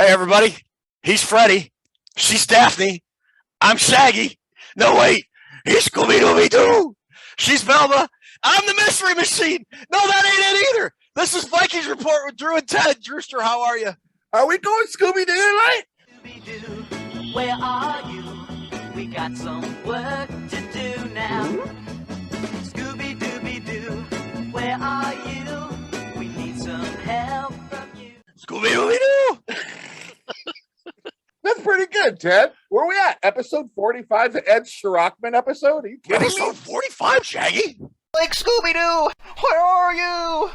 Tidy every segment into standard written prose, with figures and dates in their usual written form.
everybody. He's Freddy. She's Daphne. I'm Shaggy. No, wait. He's Scooby-Dooby-Doo. She's Velma. I'm the Mystery Machine. No, that ain't it either. This is Vikings Report with Drew and Ted. Drewster, how are you? Are we going Scooby-Doo tonight? Scooby-Doo, where are you? We got some work to do now. Scooby-Dooby-Doo, where are you? We need some help from you. Scooby-Dooby-Doo. That's pretty good, Ted. Where are we at? Episode 45, the Ed Schrockman episode? Are you kidding Episode me? 45, Shaggy. Like Scooby-Doo, where are you?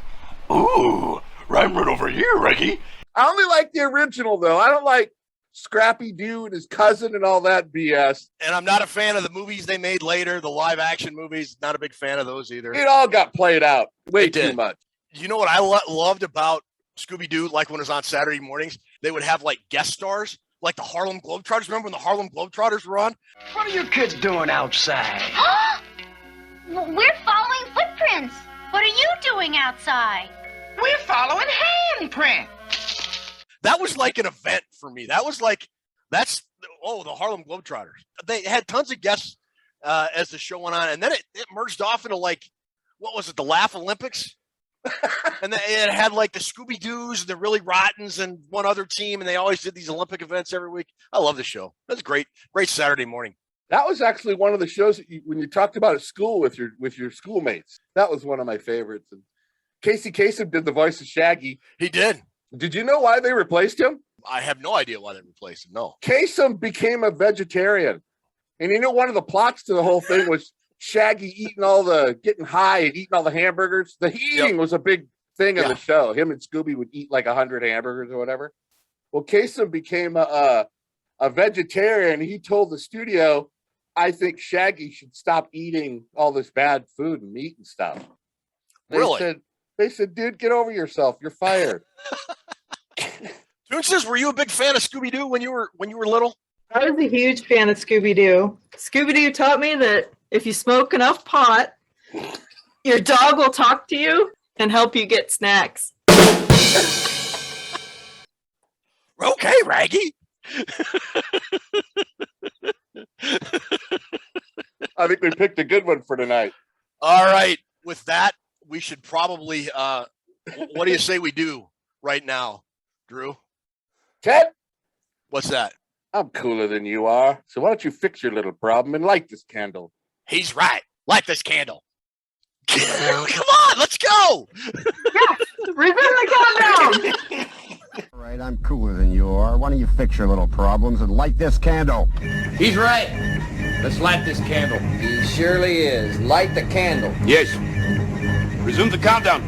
Ooh, right over here, Reggie. I only like the original, though. I don't like Scrappy-Doo and his cousin and all that BS. And I'm not a fan of the movies they made later, the live-action movies. Not a big fan of those either. It all got played out way It did. too much. You know what I loved about Scooby-Doo, like when it was on Saturday mornings? They would have, like, guest stars, like the Harlem Globetrotters. Remember when the Harlem Globetrotters were on? What are you kids doing outside? We're following footprints. What are you doing outside? We're following handprint. That was like an event for me. That was like, the Harlem Globetrotters. They had tons of guests as the show went on, and then it merged off into, like, what was it, the Laugh Olympics? And then it had, like, the Scooby-Doos, the Really Rottens, and one other team, and they always did these Olympic events every week. I love the show. That's great Saturday morning. That was actually one of the shows that when you talked about at school with your schoolmates. That was one of my favorites. And Casey Kasem did the voice of Shaggy. He did. Did you know why they replaced him? I have no idea why they replaced him. No. Kasem became a vegetarian. And you know, one of the plots to the whole thing was Shaggy getting high and eating all the hamburgers. The eating was a big thing in the show. Him and Scooby would eat like 100 hamburgers or whatever. Well, Kasem became a vegetarian. He told the studio, I think Shaggy should stop eating all this bad food and meat and stuff. They said, dude, get over yourself. You're fired. Toonces, were you a big fan of Scooby-Doo when you were little? I was a huge fan of Scooby-Doo. Scooby-Doo taught me that if you smoke enough pot, your dog will talk to you and help you get snacks. Okay, Raggy. I think we picked a good one for tonight. All right. With that, we should probably, what do you say we do right now, Drew? Ted? What's that? I'm cooler than you are. So why don't you fix your little problem and light this candle? He's right. Light this candle. Come on, let's go. Resume the countdown. All right, I'm cooler than you are. Why don't you fix your little problems and light this candle? He's right. Let's light this candle. He surely is. Light the candle. Yes. Resume the countdown.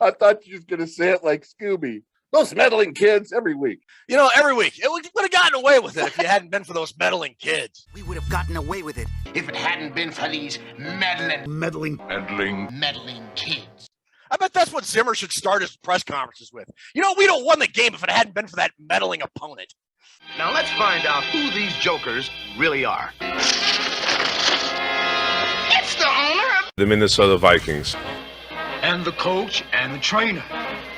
I thought you was going to say it like Scooby. Those meddling kids every week. You know, every week. It would have gotten away with it if you hadn't been for those meddling kids. We would have gotten away with it if it hadn't been for these meddling kids. I bet that's what Zimmer should start his press conferences with. You know, we'd have won the game if it hadn't been for that meddling opponent. Now let's find out who these jokers really are. It's the owner of The Minnesota Vikings. and the coach and the trainer.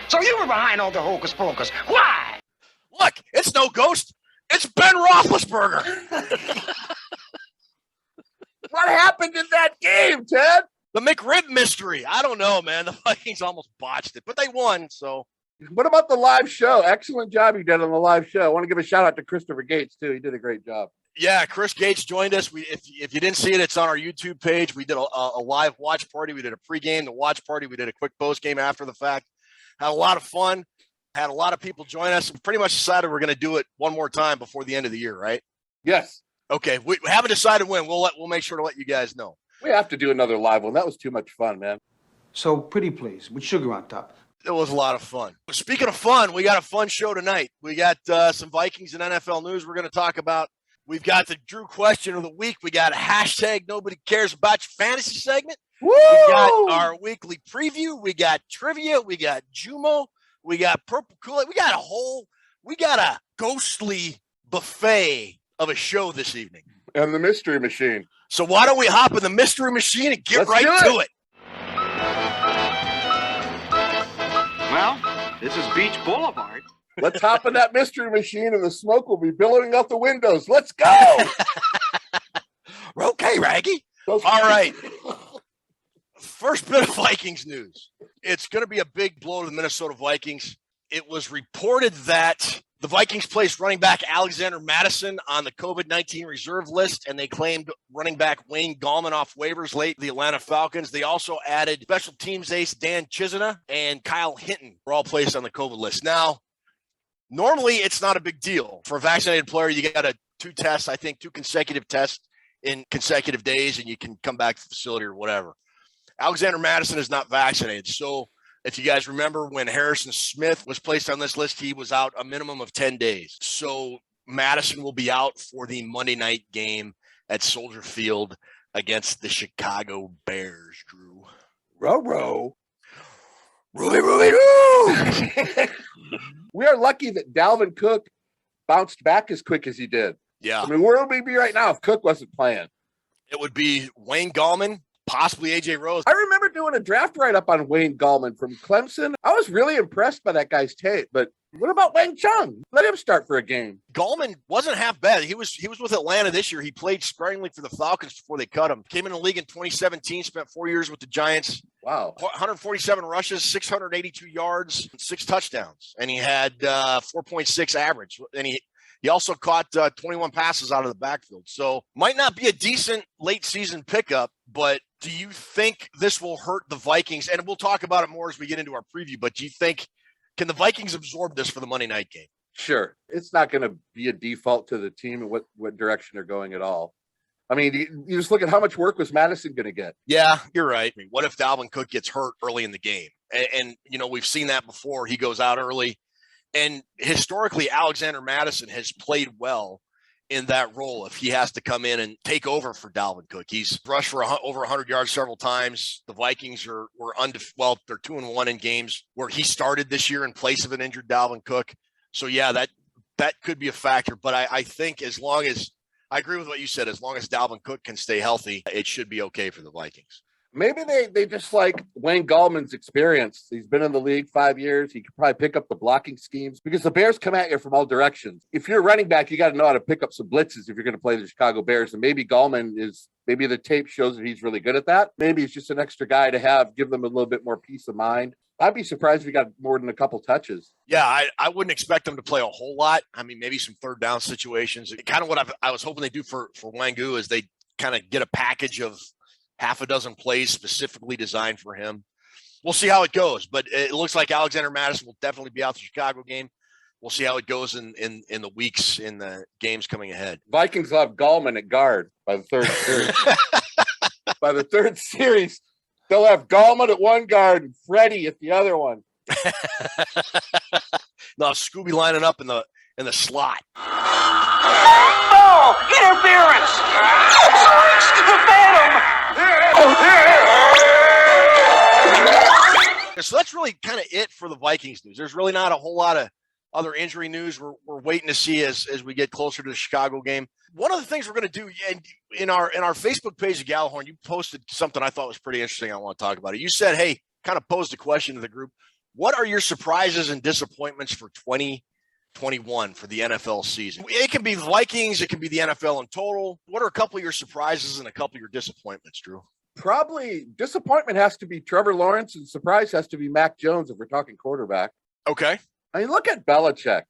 So you were behind all the hocus pocus. Why? Look, it's no ghost. It's Ben Roethlisberger. What happened in that game, Ted? The McRib mystery. I don't know, man. The Vikings almost botched it, but they won, so. What about the live show? Excellent job you did on the live show. I want to give a shout out to Christopher Gates, too. He did a great job. Yeah, Chris Gates joined us. If you didn't see it, it's on our YouTube page. We did a live watch party. We did a pregame, the watch party. We did a quick postgame after the fact. Had a lot of fun. Had a lot of people join us. We pretty much decided we're going to do it one more time before the end of the year, right? Yes. Okay, we haven't decided when. We'll make sure to let you guys know. We have to do another live one. That was too much fun, man. So pretty please, with sugar on top. It was a lot of fun. Speaking of fun, we got a fun show tonight. We got some Vikings and NFL news we're going to talk about. We've got the Drew question of the week. We got a hashtag nobody cares about your fantasy segment. Woo! We got our weekly preview. We got trivia. We got Jumo. We got Purple Kool-Aid. We got a ghostly buffet of a show this evening. And the Mystery Machine. So why don't we hop in the Mystery Machine and get Let's right to it? Well, This is Beach Boulevard. Let's hop in that mystery machine and the smoke will be billowing out the windows. Let's go. Okay, Raggy. All right. First bit of Vikings news. It's going to be a big blow to the Minnesota Vikings. It was reported that the Vikings placed running back Alexander Mattison on the COVID-19 reserve list, and they claimed running back Wayne Gallman off waivers late. The Atlanta Falcons. They also added special teams ace Dan Chisena and Kyle Hinton were all placed on the COVID list. Now, normally it's not a big deal. For a vaccinated player, you got two consecutive tests in consecutive days, and you can come back to the facility or whatever. Alexander Mattison is not vaccinated. So if you guys remember when Harrison Smith was placed on this list, he was out a minimum of 10 days. So Mattison will be out for the Monday night game at Soldier Field against the Chicago Bears, Drew. Row. Roo. We are lucky that Dalvin Cook bounced back as quick as he did. Yeah. I mean, where would we be right now if Cook wasn't playing? It would be Wayne Gallman, possibly AJ Rose. I remember doing a draft write-up on Wayne Gallman from Clemson. I was really impressed by that guy's tape, but what about Wang Chung? Let him start for a game. Gallman wasn't half bad. He was with Atlanta this year. He played sparingly for the Falcons before they cut him. Came in the league in 2017, spent 4 years with the Giants. Wow. 147 rushes, 682 yards, 6 touchdowns. And he had 4.6 average. And he also caught 21 passes out of the backfield. So might not be a decent late season pickup, but do you think this will hurt the Vikings? And we'll talk about it more as we get into our preview, but do you think, can the Vikings absorb this for the Monday night game? Sure. It's not going to be a default to the team and what direction they're going at all. I mean, you just look at how much work was Madison going to get. Yeah, you're right. I mean, what if Dalvin Cook gets hurt early in the game? And, we've seen that before. He goes out early. And historically, Alexander Mattison has played well in that role if he has to come in and take over for Dalvin Cook. He's rushed for over 100 yards several times. The Vikings they're 2-1 in games where he started this year in place of an injured Dalvin Cook. So, yeah, that could be a factor. But I think as long as – I agree with what you said. As long as Dalvin Cook can stay healthy, it should be okay for the Vikings. Maybe they just like Wayne Gallman's experience. He's been in the league 5 years. He could probably pick up the blocking schemes because the Bears come at you from all directions. If you're a running back, you got to know how to pick up some blitzes if you're going to play the Chicago Bears. And maybe maybe the tape shows that he's really good at that. Maybe he's just an extra guy to give them a little bit more peace of mind. I'd be surprised if he got more than a couple touches. Yeah, I wouldn't expect him to play a whole lot. I mean, maybe some third down situations. Kind of what I was hoping they do for Wangu is they kind of get a package of half a dozen plays specifically designed for him. We'll see how it goes, but it looks like Alexander Mattison will definitely be out the Chicago game. We'll see how it goes in the weeks in the games coming ahead. Vikings will have Gallman at guard by the third series. By the third series, they'll have Gallman at one guard and Freddie at the other one. No, Scooby lining up in the slot. No! Interference! The Phantom! So that's really kind of it for the Vikings news. There's really not a whole lot of other injury news. We're waiting to see as we get closer to the Chicago game. One of the things we're going to do in our Facebook page of Gallahorn, you posted something I thought was pretty interesting. I want to talk about it. You said, hey, kind of posed a question to the group. What are your surprises and disappointments for 2021 for the NFL season? It can be the Vikings. It can be the NFL in total. What are a couple of your surprises and a couple of your disappointments, Drew? Probably disappointment has to be Trevor Lawrence and surprise has to be Mac Jones if we're talking quarterback. Okay. I mean, look at Belichick.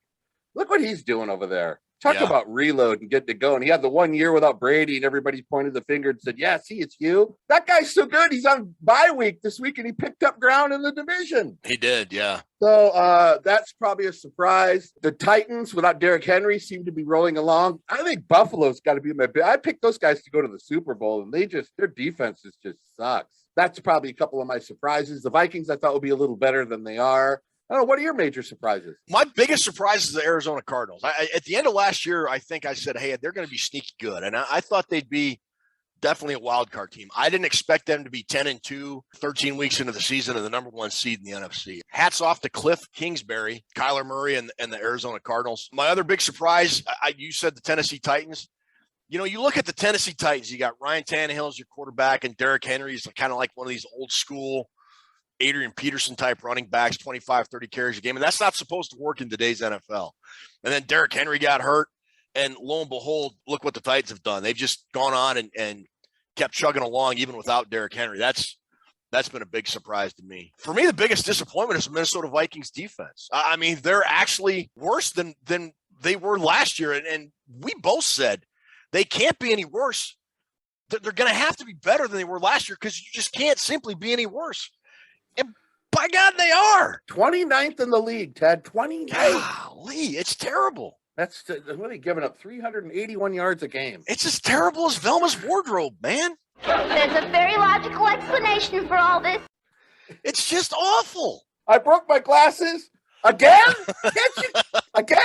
Look what he's doing over there. Talk about reload and get to go. And he had the 1 year without Brady and everybody pointed the finger and said, yeah, see, it's you. That guy's so good. He's on bye week this week and he picked up ground in the division. He did, yeah. So that's probably a surprise. The Titans without Derrick Henry seem to be rolling along. I think Buffalo's got to be I picked those guys to go to the Super Bowl and their defenses just sucks. That's probably a couple of my surprises. The Vikings I thought would be a little better than they are. I don't know. What are your major surprises? My biggest surprise is the Arizona Cardinals. At the end of last year, I think I said, hey, they're going to be sneaky good. And I thought they'd be definitely a wild card team. I didn't expect them to be 10-2, 13 weeks into the season and the number one seed in the NFC. Hats off to Cliff Kingsbury, Kyler Murray, and the Arizona Cardinals. My other big surprise, you said the Tennessee Titans. You look at the Tennessee Titans, you got Ryan Tannehill as your quarterback and Derrick Henry is kind of like one of these old school Adrian Peterson type running backs, 25, 30 carries a game. And that's not supposed to work in today's NFL. And then Derrick Henry got hurt. And lo and behold, look what the Titans have done. They've just gone on and kept chugging along even without Derrick Henry. That's been a big surprise to me. For me, the biggest disappointment is the Minnesota Vikings defense. I mean, they're actually worse than they were last year. And we both said they can't be any worse. They're going to have to be better than they were last year because you just can't simply be any worse. And by God, they are. 29th in the league, Ted. 29th. Golly, it's terrible. That's really giving up 381 yards a game. It's as terrible as Velma's wardrobe, man. There's a very logical explanation for all this. It's just awful. I broke my glasses again? Can't you? Again?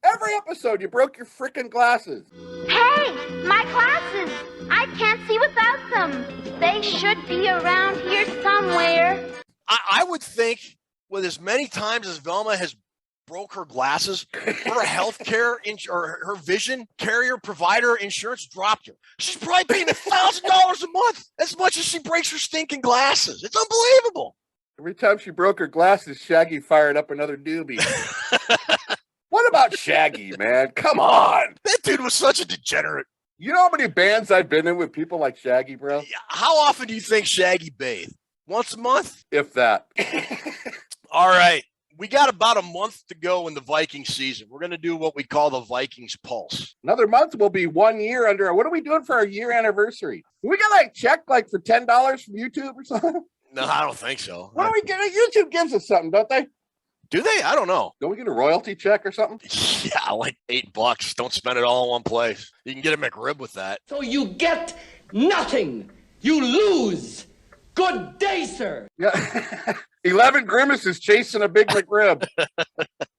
Every episode, you broke your freaking glasses. Hey, my glasses! I can't see without them. They should be around here somewhere. I would think with as many times as Velma has broke her glasses, her health care or her vision carrier provider insurance dropped her. She's probably paying $1,000 a month, as much as she breaks her stinking glasses. It's unbelievable. Every time she broke her glasses, Shaggy fired up another doobie. What about Shaggy, man? Come on. That dude was such a degenerate. You know how many bands I've been in with people like Shaggy, bro? How often do you think Shaggy bathed? Once a month? If that. All right. We got about a month to go in the Viking season. We're going to do what we call the Vikings Pulse. Another month will be 1 year under. What are we doing for our year anniversary? We got check for $10 from YouTube or something? No, I don't think so. What do we get? YouTube gives us something, don't they? Do they? I don't know. Don't we get a royalty check or something? Yeah, like $8. Don't spend it all in one place. You can get a McRib with that. So you get nothing. You lose. Good day, sir. Yeah. 11 grimaces chasing a big McRib.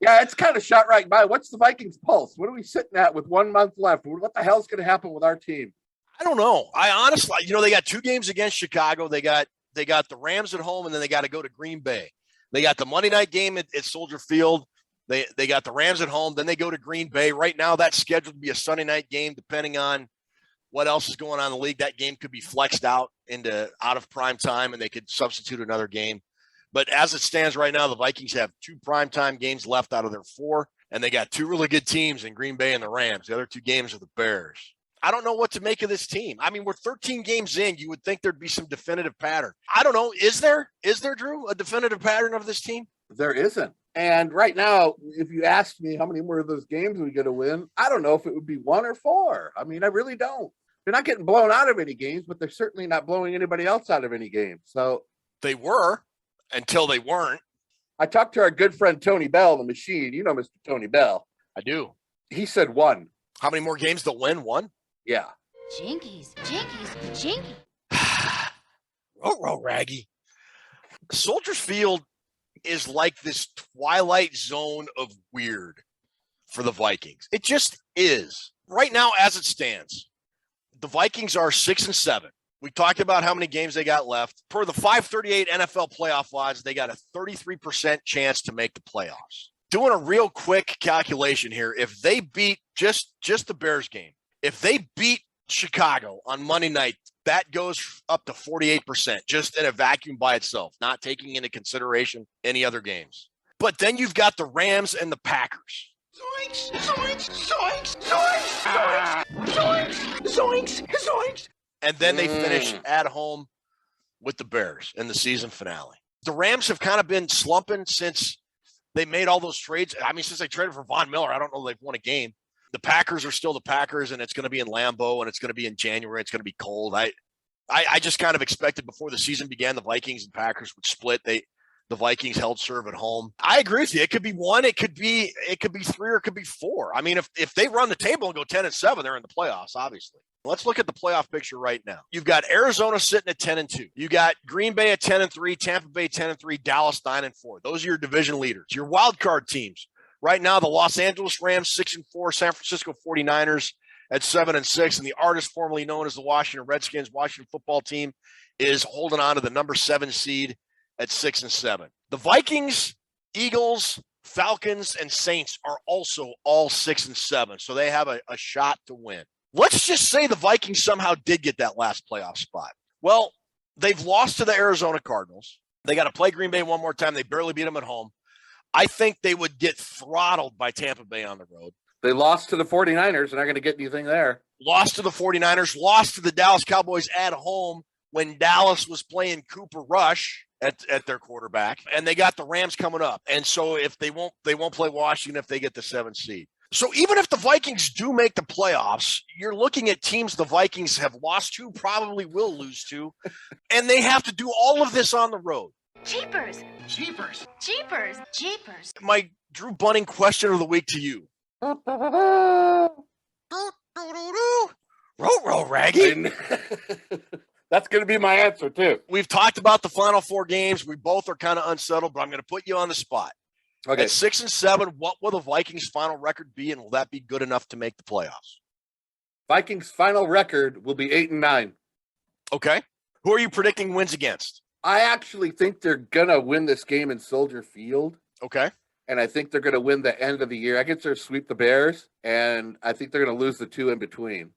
Yeah, it's kind of shot right by. What's the Vikings pulse? What are we sitting at with 1 month left? What the hell's going to happen with our team? I don't know. I honestly, they got 2 games against Chicago. They got the Rams at home, and then they got to go to Green Bay. They got the Monday night game at Soldier Field. They got the Rams at home. Then they go to Green Bay. Right now, that's scheduled to be a Sunday night game, depending on what else is going on in the league. That game could be flexed out of prime time, and they could substitute another game. But as it stands right now, the Vikings have 2 primetime games left out of their 4, and they got 2 really good teams in Green Bay and the Rams. The other 2 games are the Bears. I don't know what to make of this team. I mean, we're 13 games in. You would think there'd be some definitive pattern. I don't know. Is there, Drew, a definitive pattern of this team? There isn't. And right now, if you asked me how many more of those games we going to win, I don't know if it would be 1 or 4. I mean, I really don't. They're not getting blown out of any games, but they're certainly not blowing anybody else out of any games. So they were until they weren't. I talked to our good friend Tony Bell, the machine. You know Mr. Tony Bell. I do. He said 1. How many more games to win? 1? Yeah. Jinkies. Row, Raggy. Soldier Field is like this twilight zone of weird for the Vikings. It just is. Right now, as it stands, the Vikings are 6-7. We talked about how many games they got left. Per the 538 NFL playoff odds, they got a 33% chance to make the playoffs. Doing a real quick calculation here, if they beat just the Bears game, if they beat Chicago on Monday night, that goes up to 48%, just in a vacuum by itself, not taking into consideration any other games. But then you've got the Rams and the Packers. Zoinks, zoinks, zoinks, zoinks, zoinks, zoinks, zoinks, zoinks. And then they finish at home with the Bears in the season finale. The Rams have kind of been slumping since they made all those trades. I mean, since they traded for Von Miller, I don't know if they've won a game. The Packers are still the Packers, and it's going to be in Lambeau, and it's going to be in January. It's going to be cold. I just kind of expected before the season began, the Vikings and Packers would split. The Vikings held serve at home. I agree with you. It could be 1, it could be 3, or it could be 4. I mean, if they run the table and go 10-7, they're in the playoffs, obviously. Let's look at the playoff picture right now. You've got Arizona sitting at 10-2. You got Green Bay at 10-3, Tampa Bay 10-3, Dallas 9-4. Those are your division leaders. Your wild card teams. Right now, the Los Angeles Rams 6-4, San Francisco 49ers at 7-6, and the artist formerly known as the Washington Redskins, Washington football team, is holding on to the number 7 seed at 6-7. The Vikings, Eagles, Falcons, and Saints are also all 6-7, so they have a shot to win. Let's just say the Vikings somehow did get that last playoff spot. Well, they've lost to the Arizona Cardinals. They got to play Green Bay one more time. They barely beat them at home. I think they would get throttled by Tampa Bay on the road. They lost to the 49ers. They're not going to get anything there. Lost to the 49ers, lost to the Dallas Cowboys at home when Dallas was playing Cooper Rush at their quarterback, and they got the Rams coming up. And so if they won't play Washington if they get the 7th seed. So even if the Vikings do make the playoffs, you're looking at teams the Vikings have lost to, probably will lose to, and they have to do all of this on the road. Jeepers. Jeepers. Jeepers. Jeepers. My Drew Bunning question of the week to you. Row, Raggy. That's going to be my answer, too. We've talked about the final 4 games. We both are kind of unsettled, but I'm going to put you on the spot. Okay. At 6-7, what will the Vikings' final record be, and will that be good enough to make the playoffs? Vikings' final record will be 8-9. Okay. Who are you predicting wins against? I actually think they're going to win this game in Soldier Field. Okay. And I think they're going to win the end of the year. I guess they're sweep the Bears, and I think they're going to lose the 2 in between,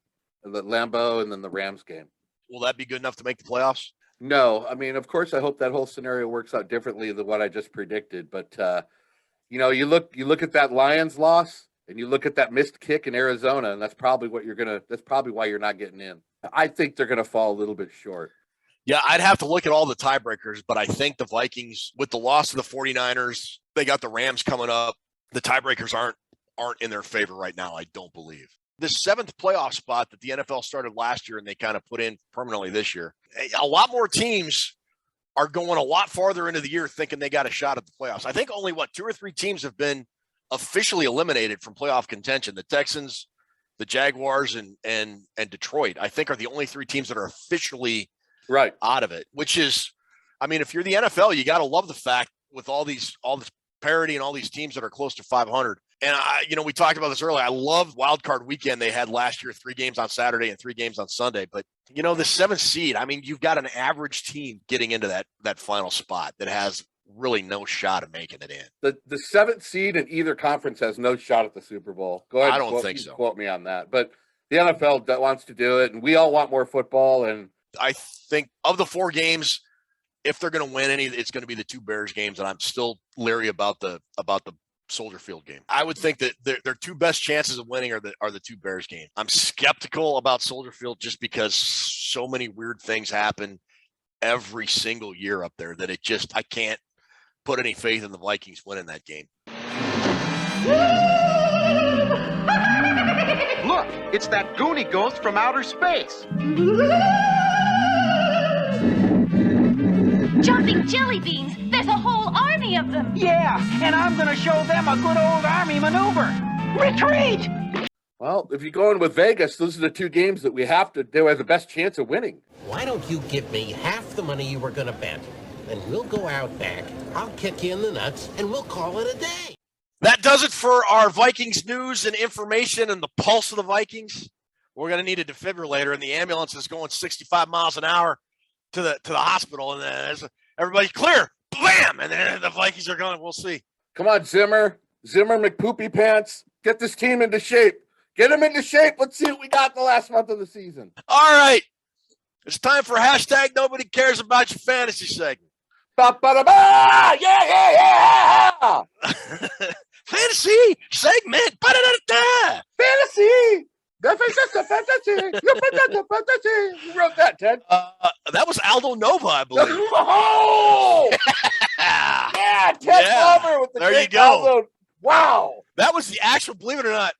the Lambeau and then the Rams game. Will that be good enough to make the playoffs? No. I mean, of course, I hope that whole scenario works out differently than what I just predicted. But, you look at that Lions loss, and you look at that missed kick in Arizona, and that's probably why you're not getting in. I think they're going to fall a little bit short. Yeah, I'd have to look at all the tiebreakers, but I think the Vikings, with the loss to the 49ers, they got the Rams coming up. The tiebreakers aren't in their favor right now, I don't believe. This 7th playoff spot that the NFL started last year and they kind of put in permanently this year, a lot more teams are going a lot farther into the year thinking they got a shot at the playoffs. I think only, 2 or 3 teams have been officially eliminated from playoff contention. The Texans, the Jaguars, and Detroit, I think, are the only 3 teams that are officially right out of it, which is, I mean, if you're the NFL, you got to love the fact with all this parity and all these teams that are close to 500. And we talked about this earlier. I love wild card weekend they had last year, 3 games on Saturday and 3 games on Sunday. But the 7th seed, I mean, you've got an average team getting into that final spot that has really no shot of making it in. The 7th seed in either conference has no shot at the Super Bowl. Go ahead. I don't think so. Quote me on that. But the NFL wants to do it, and we all want more football. And I think of the 4 games, if they're going to win any, it's going to be the 2 Bears games, and I'm still leery about the Soldier Field game. I would think that their 2 best chances of winning are the 2 Bears games. I'm skeptical about Soldier Field just because so many weird things happen every single year up there that I can't put any faith in the Vikings winning that game. Look, it's that Goonie ghost from outer space. Jumping jelly beans. There's a whole army of them. Yeah, and I'm gonna show them a good old army maneuver. Retreat! Well, if you're going with Vegas, those are the 2 games that we have to do have the best chance of winning. Why don't you give me half the money you were gonna bet? And we'll go out back, I'll kick you in the nuts, and we'll call it a day. That does it for our Vikings news and information and the pulse of the Vikings. We're going to need a defibrillator, and the ambulance is going 65 miles an hour to the hospital, and then everybody's clear. Blam! And then the Vikings are going. We'll see. Come on, Zimmer McPoopy Pants. Get this team into shape. Get them into shape. Let's see what we got the last month of the season. All right. It's time for hashtag Nobody Cares About Your Fantasy segment. Ba-ba-da-ba! Yeah! Fantasy segment. Ba-da-da-da! Fantasy! Fantasy! You wrote that, Ted. That was Aldo Nova, I believe. Oh! Yeah, Ted Palmer with the there great you go. Aldo. Wow. That was the actual, believe it or not,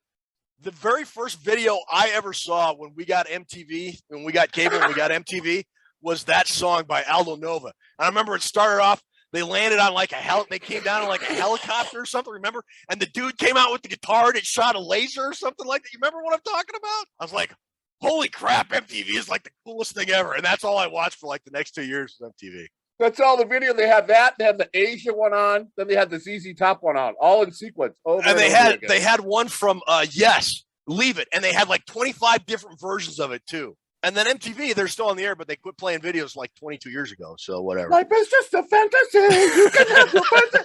the very first video I ever saw when we got MTV, when we got cable, when we got MTV, was that song by Aldo Nova. And I remember it started off, they landed on like they came down on like a helicopter or something, remember? And the dude came out with the guitar and it shot a laser or something like that. You remember what I'm talking about? I was like, holy crap, MTV is like the coolest thing ever. And that's all I watched for like the next 2 years was MTV. That's all the video. They had that. They had the Asia one on. Then they had the ZZ Top one on, all in sequence. And they had one from Yes, Leave It. And they had like 25 different versions of it too. And then MTV, they're still on the air, but they quit playing videos like 22 years ago. So whatever. Life is just a fantasy. You can have your fantasy.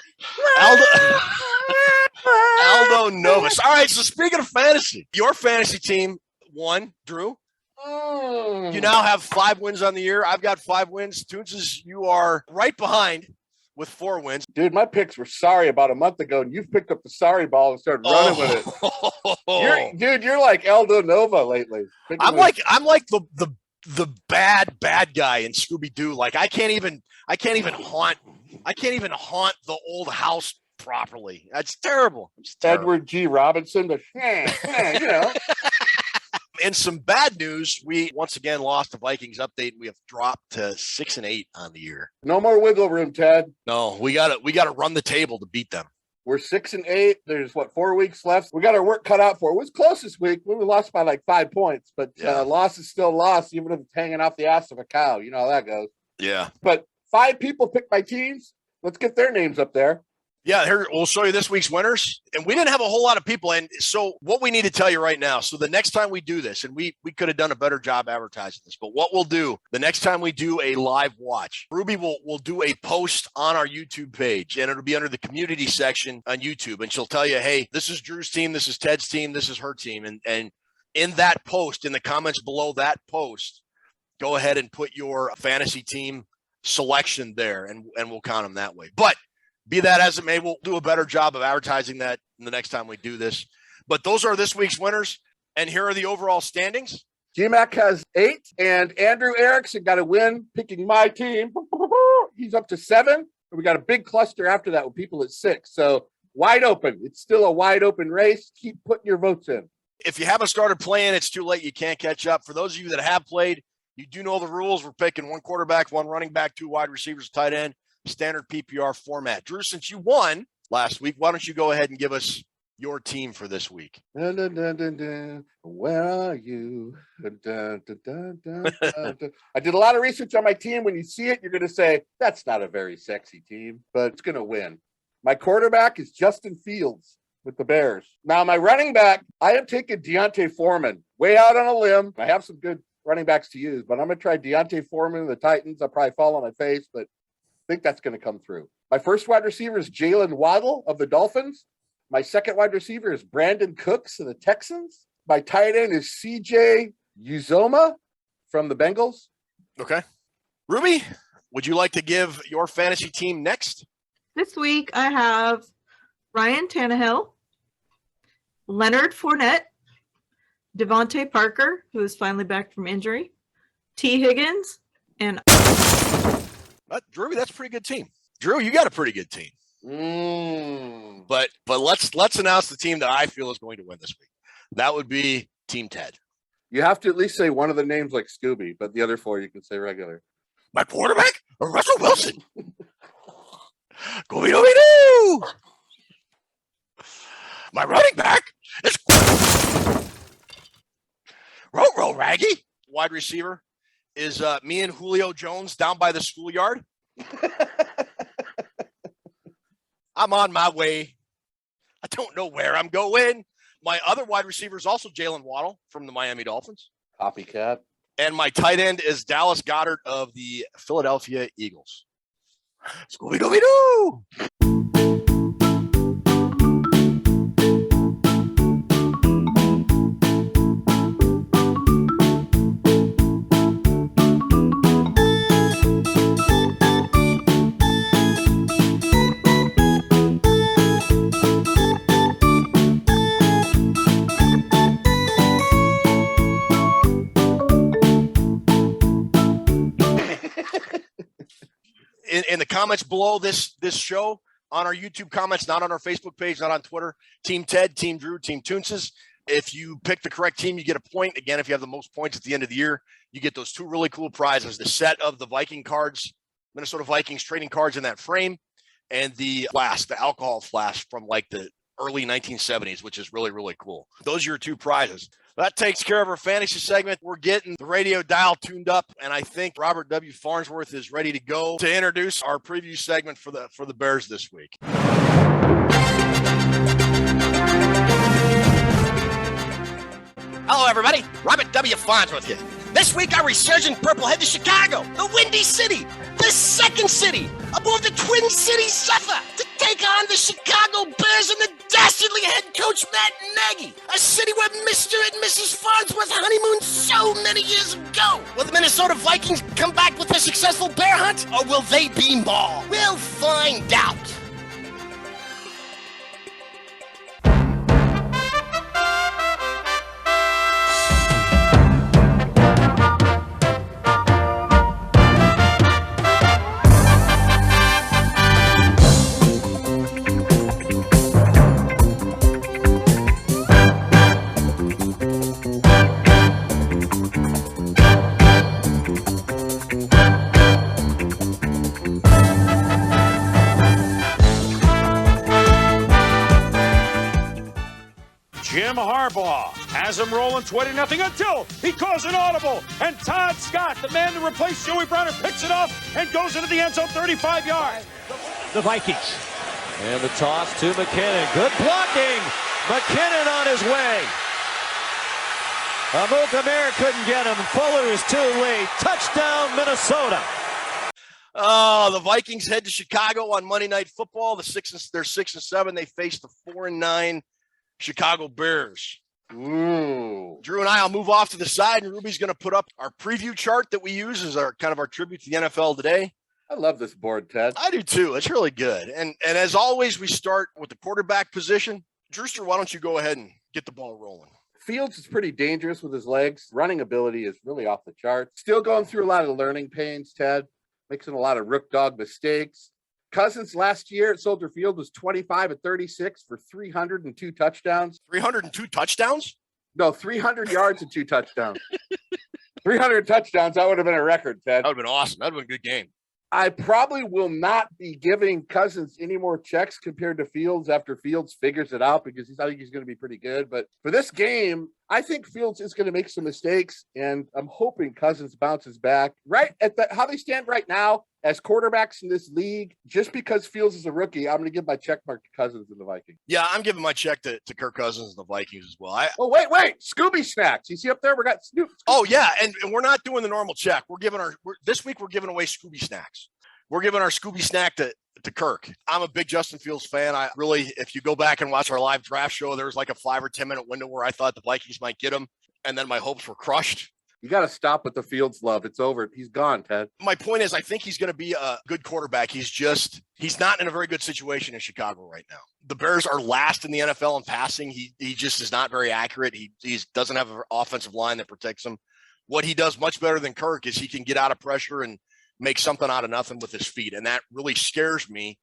Aldo Novus. All right. So speaking of fantasy, your fantasy team won, Drew. You now have 5 wins on the year. I've got 5 wins. Toonces, you are right behind with 4 wins. Dude, my picks were sorry about a month ago, and you've picked up the sorry ball and started running with it. You're like Eldo Nova lately. I'm like the bad guy in Scooby-Doo. Like I can't even haunt the old house properly. That's terrible. Edward G. Robinson, but you know. In some bad news, we once again lost the Vikings update. We have dropped to 6-8 on the year. No more wiggle room, Ted. No, we gotta run the table to beat them. We're 6-8. There's 4 weeks left. We got our work cut out for it. It was close this week. We lost by like 5 points, but loss is still loss, even if it's hanging off the ass of a cow. You know how that goes. Yeah. But 5 people picked my teams. Let's get their names up there. Yeah, here we'll show you this week's winners. And we didn't have a whole lot of people. And so what we need to tell you right now, so the next time we do this, and we could have done a better job advertising this, but what we'll do the next time we do a live watch, Ruby will do a post on our YouTube page, and it'll be under the community section on YouTube. And she'll tell you, hey, this is Drew's team, this is Ted's team, this is her team. And in that post, in the comments below that post, go ahead and put your fantasy team selection there, and we'll count them that way. But be that as it may, we'll do a better job of advertising that the next time we do this. But those are this week's winners, and here are the overall standings. GMAC has 8, and Andrew Erickson got a win picking my team. He's up to 7, and we got a big cluster after that with people at 6. So wide open. It's still a wide open race. Keep putting your votes in. If you haven't started playing, it's too late. You can't catch up. For those of you that have played, you do know the rules. We're picking 1 quarterback, 1 running back, 2 wide receivers, tight end. Standard PPR format. Drew, since you won last week, why don't you go ahead and give us your team for this week? Dun, dun, dun, dun, dun. Where are you? Dun, dun, dun, dun, dun, dun. I did a lot of research on my team. When you see it, you're going to say, that's not a very sexy team, but it's going to win. My quarterback is Justin Fields with the Bears. Now, my running back, I have taken Deontay Foreman way out on a limb. I have some good running backs to use, but I'm going to try Deontay Foreman of the Titans. I'll probably fall on my face, but I think that's going to come through. My first wide receiver is Jalen Waddle of the Dolphins. My second wide receiver is Brandon Cooks of the Texans. My tight end is CJ Uzoma from the Bengals. Okay. Ruby, would you like to give your fantasy team next? This week I have Ryan Tannehill, Leonard Fournette, Devontae Parker, who is finally back from injury, T. Higgins, and Drew, that's a pretty good team. Drew, you got a pretty good team. But let's announce the team that I feel is going to win this week. That would be Team Ted. You have to at least say one of the names like Scooby, but the other 4 you can say regular. My quarterback, Russell Wilson. Scooby-Dooby-Doo. My running back is Row Raggy. Wide receiver is me and Julio Jones down by the schoolyard. I'm on my way. I don't know where I'm going. My other wide receiver is also Jalen Waddle from the Miami Dolphins. Copycat. And my tight end is Dallas Goedert of the Philadelphia Eagles. Scooby-Dooby-Doo! In the comments below this show, on our YouTube comments, not on our Facebook page, not on Twitter, Team Ted, Team Drew, Team Toonces. If you pick the correct team, you get a point. Again, if you have the most points at the end of the year, you get those 2 really cool prizes: the set of the Viking cards, Minnesota Vikings trading cards in that frame, and the flask, the alcohol flask from like the early 1970s, which is really, really cool. Those are your 2 prizes. That takes care of our fantasy segment. We're getting the radio dial tuned up, and I think Robert W. Farnsworth is ready to go to introduce our preview segment for the Bears this week. Hello, everybody. Robert W. Farnsworth here. This week, our resurgent purple head to Chicago, the Windy City, the second city above the Twin Cities Zephyr, to take on the Chicago Bears and the dastardly head coach Matt Nagy, a city where Mr. and Mrs. Farnsworth honeymooned so many years ago. Will the Minnesota Vikings come back with a successful bear hunt, or will they be mauled? We'll find out. Jim Harbaugh has him rolling 20-0 until he calls an audible. And Todd Scott, the man to replace Joey Browner, picks it up and goes into the end zone 35 yards. The Vikings. And the toss to McKinnon. Good blocking. McKinnon on his way. Amukamara couldn't get him. Fuller is too late. Touchdown, Minnesota. Oh, the Vikings head to Chicago on Monday Night Football. They're 6-7. They face the 4-9 Chicago Bears. Ooh. Drew and I'll move off to the side, and Ruby's going to put up our preview chart that we use as our kind of our tribute to the NFL today. I love this board, Ted. I do too. It's really good. And as always, we start with the quarterback position. Drewster, why don't you go ahead and get the ball rolling? Fields is pretty dangerous with his legs. Running ability is really off the charts. Still going through a lot of learning pains, Ted. Mixing a lot of rook dog mistakes. Cousins last year at Soldier Field was 25 at 36 for 302 touchdowns. 302 touchdowns? No, 300 yards and 2 touchdowns. 300 touchdowns, that would have been a record, Ted. That would have been awesome. That would have been a good game. I probably will not be giving Cousins any more checks compared to Fields after Fields figures it out, because I think he's going to be pretty good. But for this game, I think Fields is going to make some mistakes, and I'm hoping Cousins bounces back. Right at how they stand right now as quarterbacks in this league, just because Fields is a rookie, I'm going to give my check mark to Cousins and the Vikings. Yeah, I'm giving my check to Kirk Cousins and the Vikings as well. Wait. Scooby Snacks. You see up there? We got Snoop. Oh, yeah, and we're not doing the normal check. This week we're giving away Scooby Snacks. We're giving our Scooby Snack to Kirk. I'm a big Justin Fields fan. I really, if you go back and watch our live draft show, there was like a 5 or 10 minute window where I thought the Vikings might get him, and then my hopes were crushed. You got to stop with the Fields love. It's over. He's gone, Ted. My point is, I think he's going to be a good quarterback. He's not in a very good situation in Chicago right now. The Bears are last in the NFL in passing. He just is not very accurate. He doesn't have an offensive line that protects him. What he does much better than Kirk is he can get out of pressure and make something out of nothing with his feet. And that really scares me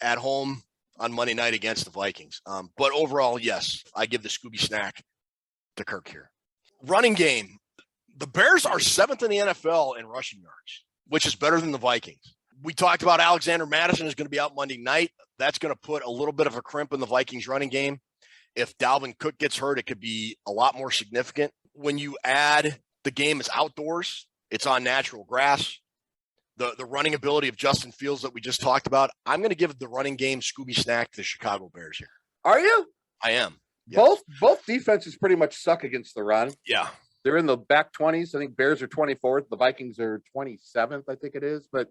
at home on Monday night against the Vikings. But overall, yes, I give the Scooby Snack to Kirk here. Running game. The Bears are 7th in the NFL in rushing yards, which is better than the Vikings. We talked about Alexander Madison is going to be out Monday night. That's going to put a little bit of a crimp in the Vikings running game. If Dalvin Cook gets hurt, it could be a lot more significant. When you add the game is outdoors, it's on natural grass. The running ability of Justin Fields that we just talked about, I'm going to give the running game Scooby Snack to the Chicago Bears here. Are you? I am. Yeah. Both defenses pretty much suck against the run. Yeah. They're in the back 20s. I think Bears are 24th. The Vikings are 27th, I think it is. But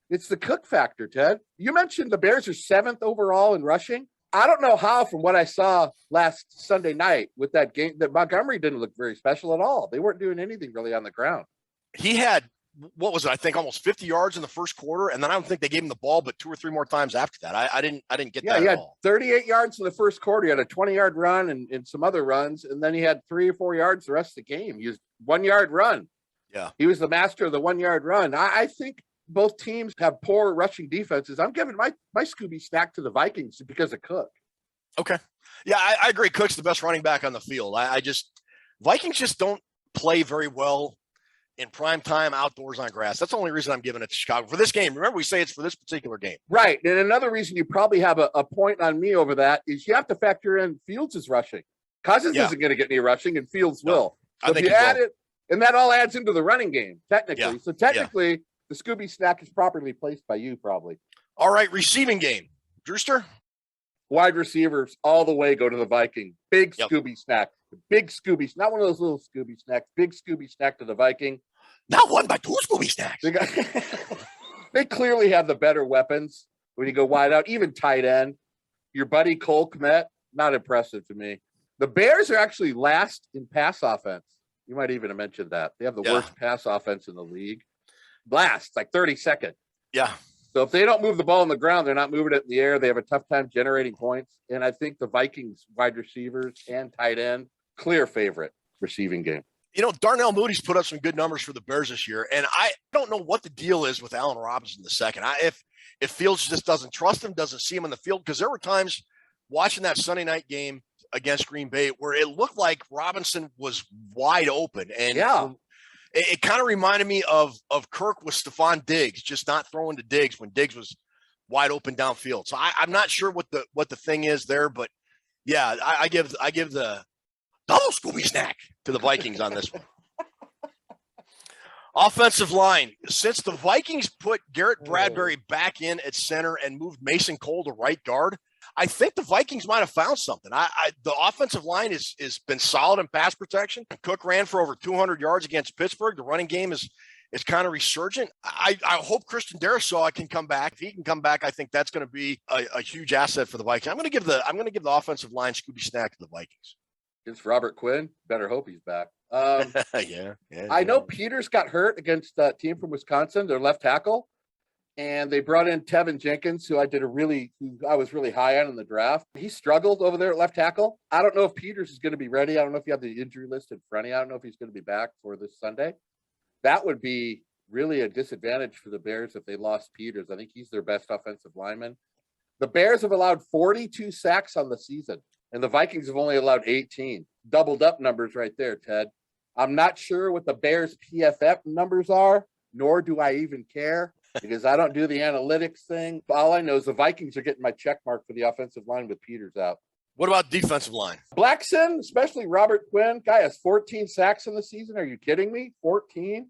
it's the Cook factor, Ted. You mentioned the Bears are 7th overall in rushing. I don't know how, from what I saw last Sunday night with that game, that Montgomery didn't look very special at all. They weren't doing anything really on the ground. He had, what was it? I think almost 50 yards in the first quarter, and then I don't think they gave him the ball but 2 or 3 more times after that. I didn't get that he at had all. 38 yards in the first quarter. He had a 20-yard run and some other runs, and then he had 3 or 4 yards the rest of the game. He was 1-yard run. Yeah. He was the master of the 1-yard run. I think both teams have poor rushing defenses. I'm giving my Scooby Snack to the Vikings because of Cook. Okay. Yeah, I agree. Cook's the best running back on the field. Vikings just don't play very well in prime time outdoors on grass. That's the only reason I'm giving it to Chicago for this game. Remember, we say it's for this particular game. Right. And another reason you probably have a point on me over that is you have to factor in Fields' rushing. Cousins isn't going to get any rushing, and Fields will. So if you add it, and that all adds into the running game, technically. Yeah. So technically, the Scooby Snack is properly placed by you, probably. All right, receiving game. Drewster? Wide receivers all the way go to the Viking. Big Scooby Snack. Big Scooby. Not one of those little Scooby Snacks. Big Scooby Snack to the Viking. Not 1 but 2 Scooby Snacks. They clearly have the better weapons when you go wide out, even tight end. your buddy Cole Kmet, not impressive to me. The Bears are actually last in pass offense. You might even have mentioned that. They have the worst pass offense in the league. Last, like 32nd. Yeah. So if they don't move the ball on the ground, they're not moving it in the air. They have a tough time generating points. And I think the Vikings wide receivers and tight end, clear favorite receiving game. You know, Darnell Moody's put up some good numbers for the Bears this year. And I don't know what the deal is with Allen Robinson II. If Fields just doesn't trust him, doesn't see him in the field, because there were times watching that Sunday night game against Green Bay where it looked like Robinson was wide open. And it kind of reminded me of Kirk with Stephon Diggs, just not throwing to Diggs when Diggs was wide open downfield. So I'm not sure what the thing is there, but yeah, I give the double Scooby snack to the Vikings on this one. Offensive line. Since the Vikings put Garrett Bradbury back in at center and moved Mason Cole to right guard, I think the Vikings might have found something. The offensive line is been solid in pass protection. Cook ran for over 200 yards against Pittsburgh. The running game is kind of resurgent. I hope Christian Darrisaw can come back. If he can come back, I think that's going to be a huge asset for the Vikings. I'm going to give the offensive line Scooby snack to the Vikings. Against Robert Quinn, better hope he's back. Yeah. I know Peters got hurt against that team from Wisconsin, their left tackle, and they brought in Tevin Jenkins, who I was really high on in the draft. He struggled over there at left tackle. I don't know if Peters is going to be ready. I don't know if you have the injury list in front of you. I don't know if he's going to be back for this Sunday. That would be really a disadvantage for the Bears if they lost Peters. I think he's their best offensive lineman. The Bears have allowed 42 sacks on the season, and the Vikings have only allowed 18. Doubled up numbers right there, Ted. I'm not sure what the Bears PFF numbers are, nor do I even care because I don't do the analytics thing. All I know is the Vikings are getting my check mark for the offensive line with Peters out. What about defensive line? Blackson, especially Robert Quinn, guy has 14 sacks in the season. Are you kidding me? 14?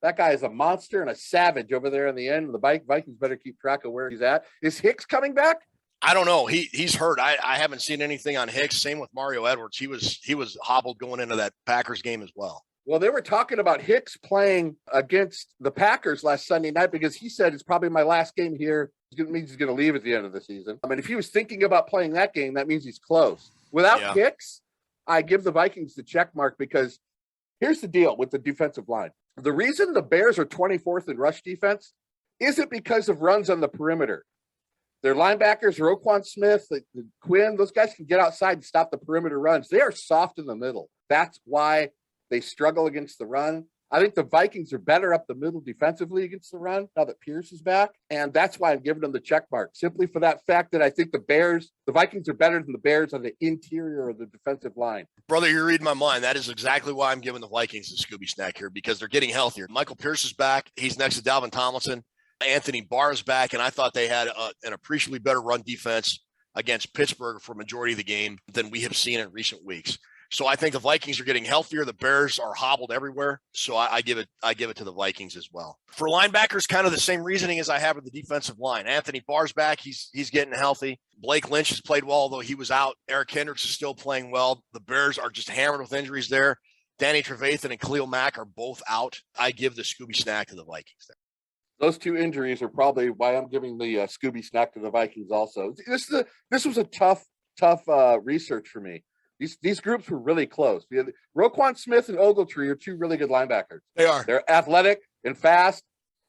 That guy is a monster and a savage over there in the end. The Vikings better keep track of where he's at. Is Hicks coming back? I don't know. He's hurt. I haven't seen anything on Hicks. Same with Mario Edwards. He was hobbled going into that Packers game as well. Well, they were talking about Hicks playing against the Packers last Sunday night because he said it's probably my last game here. It means he's going to leave at the end of the season. I mean, if he was thinking about playing that game, that means he's close. Without Hicks, I give the Vikings the check mark because here's the deal with the defensive line. The reason the Bears are 24th in rush defense isn't because of runs on the perimeter. Their linebackers, Roquan Smith, Quinn, those guys can get outside and stop the perimeter runs. They are soft in the middle. That's why they struggle against the run. I think the Vikings are better up the middle defensively against the run now that Pierce is back. And that's why I'm giving them the check mark, simply for that fact that I think the Vikings are better than the Bears on the interior of the defensive line. Brother, you're reading my mind. That is exactly why I'm giving the Vikings the Scooby snack here, because they're getting healthier. Michael Pierce is back. He's next to Dalvin Tomlinson. Anthony Barr is back, and I thought they had an appreciably better run defense against Pittsburgh for a majority of the game than we have seen in recent weeks. So I think the Vikings are getting healthier. The Bears are hobbled everywhere. So I give it to the Vikings as well. For linebackers, kind of the same reasoning as I have with the defensive line. Anthony Barr's back. He's getting healthy. Blake Lynch has played well, although he was out. Eric Kendricks is still playing well. The Bears are just hammered with injuries there. Danny Trevathan and Khalil Mack are both out. I give the Scooby snack to the Vikings there. Those two injuries are probably why I'm giving the Scooby snack to the Vikings also. This was a tough research for me. These groups were really close. Roquan Smith and Ogletree are two really good linebackers. They are. They're athletic and fast,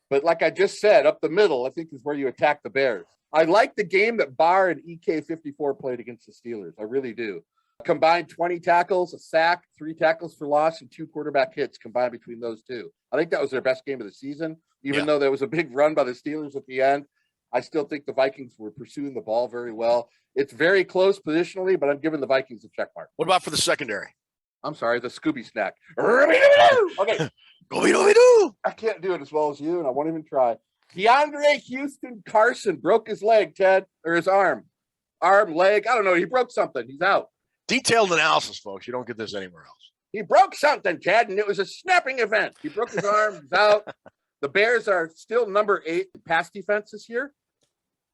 but like I just said, up the middle, I think is where you attack the Bears. I like the game that Barr and EK54 played against the Steelers. I really do. Combined 20 tackles, a sack, 3 tackles for loss, and 2 quarterback hits combined between those two. I think that was their best game of the season. Even though there was a big run by the Steelers at the end, I still think the Vikings were pursuing the ball very well. It's very close positionally, but I'm giving the Vikings a check mark. What about for the secondary? I'm sorry, the Scooby snack. Okay. I can't do it as well as you, and I won't even try. DeAndre Houston Carson broke his leg, Ted, or his arm. Leg, I don't know. He broke something. He's out. Detailed analysis, folks. You don't get this anywhere else. He broke something, Ted, and it was a snapping event. He broke his arm. He's out. The Bears are still number 8 in pass defense this year,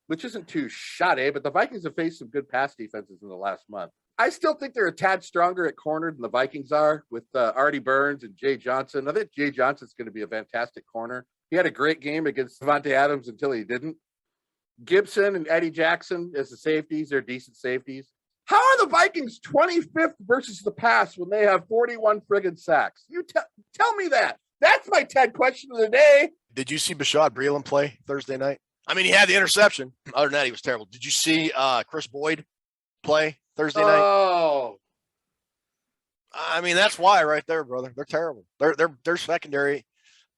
which isn't too shoddy, but the Vikings have faced some good pass defenses in the last month. I still think they're a tad stronger at corner than the Vikings are with Artie Burns and Jay Johnson. I think Jay Johnson's going to be a fantastic corner. He had a great game against Devontae Adams until he didn't. Gibson and Eddie Jackson as the safeties. They're decent safeties. How are the Vikings 25th versus the pass when they have 41 friggin' sacks? You tell me that. That's my TED question of the day. Did you see Bashaud Breeland play Thursday night? I mean, he had the interception. Other than that, he was terrible. Did you see Chris Boyd play Thursday night? Oh. I mean, that's why right there, brother. They're terrible. They're secondary.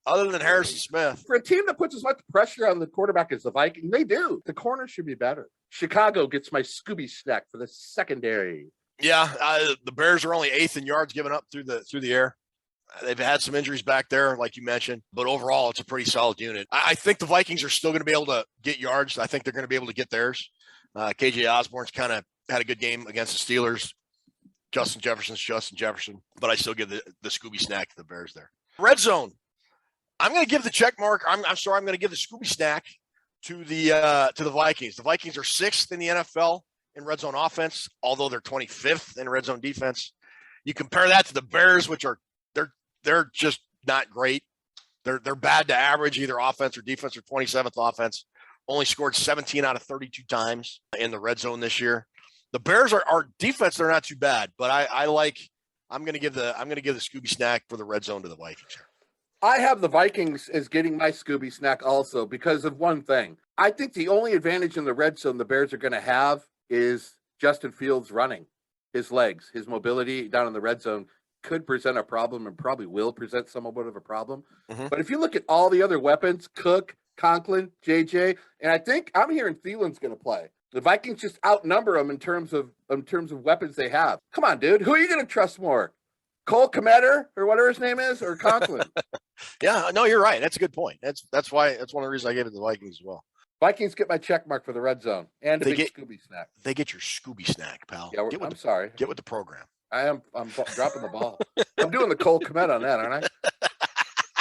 Other than Harrison Smith. For a team that puts as much pressure on the quarterback as the Vikings, they do. The corner should be better. Chicago gets my Scooby snack for the secondary. Yeah, the Bears are only 8th in yards given up through the air. They've had some injuries back there, like you mentioned, but overall, it's a pretty solid unit. I think the Vikings are still going to be able to get yards. I think they're going to be able to get theirs. KJ Osborne's kind of had a good game against the Steelers. Justin Jefferson, but I still give the Scooby snack to the Bears there. Red zone. I'm going to give the check mark. I'm going to give the Scooby snack to the Vikings. The Vikings are 6th in the NFL in red zone offense, although they're 25th in red zone defense. You compare that to the Bears, which are they're just not great. They're bad to average, either offense or defense, or 27th offense. Only scored 17 out of 32 times in the red zone this year. The Bears are defense. They're not too bad, but I'm going to give the Scooby snack for the red zone to the Vikings here. I have the Vikings as getting my Scooby snack also because of one thing. I think the only advantage in the red zone the Bears are going to have is Justin Fields running. His legs, his mobility down in the red zone could present a problem and probably will present somewhat of a problem. Mm-hmm. But if you look at all the other weapons, Cook, Conklin, JJ, and I think I'm hearing Thielen's going to play. The Vikings just outnumber them in terms of weapons they have. Come on, dude. Who are you going to trust more? Cole Kmetter or whatever his name is, or Conklin? Yeah, no, you're right. That's a good point. That's one of the reasons I gave it to the Vikings as well. Vikings get my check mark for the red zone and big Scooby snack. They get your Scooby snack, pal. Yeah, I'm sorry. Get with the program. I'm dropping the ball. I'm doing the Cole Kmet on that, aren't I?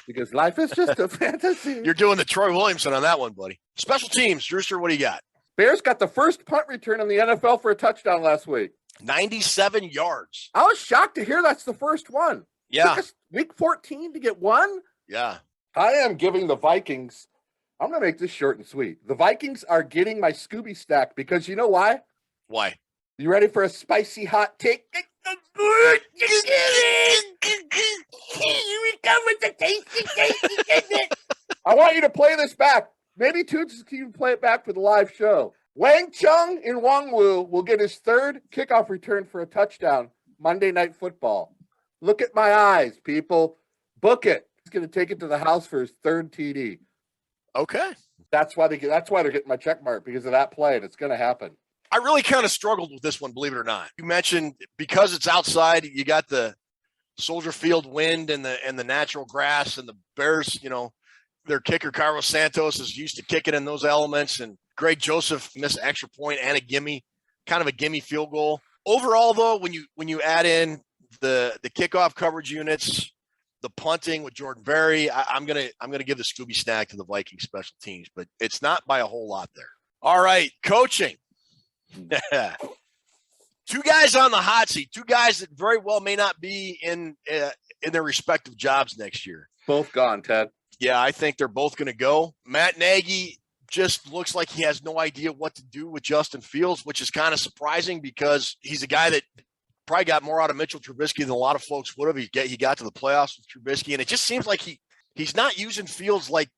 Because life is just a fantasy. You're doing the Troy Williamson on that one, buddy. Special teams, Drewster, what do you got? Bears got the first punt return in the NFL for a touchdown last week. 97 yards. I was shocked to hear that's the first one. Yeah. Took us week 14 to get one? Yeah. I am giving the Vikings, I'm going to make this short and sweet. The Vikings are getting my Scooby snack because you know why? Why? You ready for a spicy hot take? Here we come with the tasty. I want you to play this back. Maybe Toonces can even play it back for the live show. Wang Chung in Wangwu will get his third kickoff return for a touchdown Monday Night Football. Look at my eyes, people. Book it. He's going to take it to the house for his third TD. Okay. That's why they're getting my check mark, because of that play, and it's going to happen. I really kind of struggled with this one, believe it or not. You mentioned because it's outside, you got the Soldier Field wind and the natural grass, and the Bears, their kicker Cairo Santos is used to kicking in those elements, and Greg Joseph missed an extra point and a gimme field goal. Overall, though, when you add in the kickoff coverage units, the punting with Jordan Berry, I'm gonna give the Scooby snack to the Vikings special teams, but it's not by a whole lot there. All right, coaching. Two guys on the hot seat. Two guys that very well may not be in their respective jobs next year. Both gone, Ted. Yeah, I think they're both going to go. Matt Nagy just looks like he has no idea what to do with Justin Fields, which is kind of surprising because he's a guy that probably got more out of Mitchell Trubisky than a lot of folks would have. He got to the playoffs with Trubisky, and it just seems like he's not using Fields like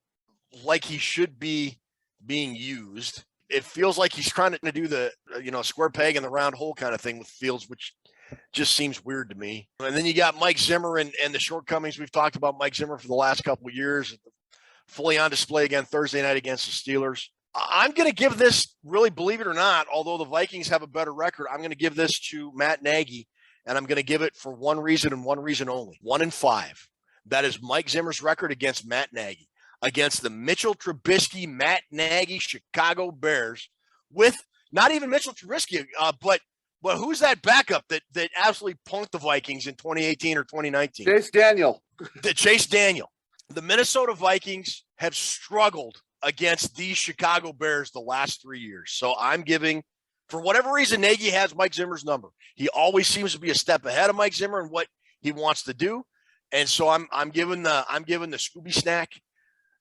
he should be being used. It feels like he's trying to do the square peg in the round hole kind of thing with Fields, which just seems weird to me. And then you got Mike Zimmer and the shortcomings. We've talked about Mike Zimmer for the last couple of years, fully on display again Thursday night against the Steelers. I'm going to give this, really, believe it or not, although the Vikings have a better record, I'm going to give this to Matt Nagy, and I'm going to give it for one reason and one reason only. 1-5. That is Mike Zimmer's record against Matt Nagy, against the Mitchell Trubisky, Matt Nagy, Chicago Bears, with not even Mitchell Trubisky, but who's that backup that absolutely punked the Vikings in 2018 or 2019? Chase Daniel. Chase Daniel. The Minnesota Vikings have struggled against these Chicago Bears the last 3 years. So I'm giving, for whatever reason, Nagy has Mike Zimmer's number. He always seems to be a step ahead of Mike Zimmer in what he wants to do. And so I'm giving the Scooby snack